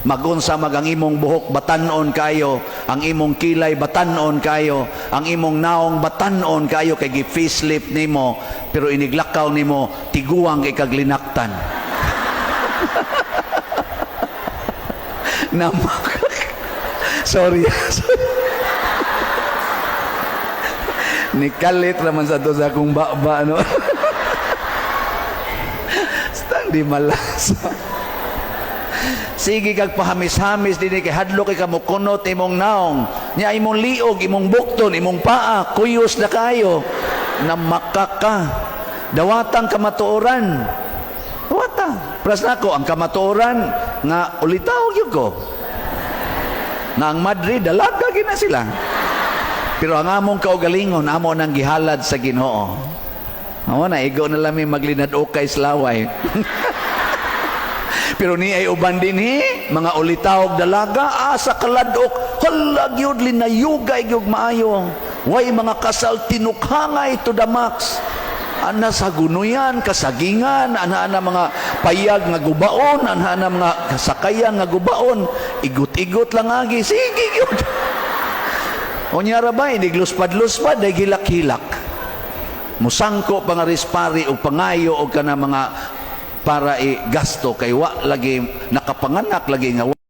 Magunsa ang imong buhok batanon kayo, ang imong kilay batanon kayo, ang imong naong batanon kayo kay gi-facelift nimo, pero iniglakaw nimo tiguang kay kaglinaktan. Sorry. Nikalit naman sa to sa akong baba, no? Stang di malasa. Sige kag pahamis-hamis dinhi kay hadlo kay kamo kunot imong naong. Nya imong liog, imong bukton, imong paa, kuyos na kayo. Namakaka. Dawatang kamatuoran. Dawatang. Pras nako ang kamatuoran nga ulitaw gyud ko. Nga ang Madrid dalaga gina sila. Pero ang among kaugalingon amo nang gihalad sa Ginoo. Amo na igo na lami maglinad ukay slaway. Pero ni ay uban din mga ulitawog dalaga sa kaladok halag yun linayugay yung maayo way mga kasal tinukhangay to the max ana sa gunuyan kasagingan ana mga payag nga gubaon ana mga kasakayan nga gubaon igot-igot lang agi sige yun unyara ba inigluspad-luspad ay gilak-hilak musangko pangarispari o pangayo o kana mga para gasto kay wa lagi nakapanganak lagi nga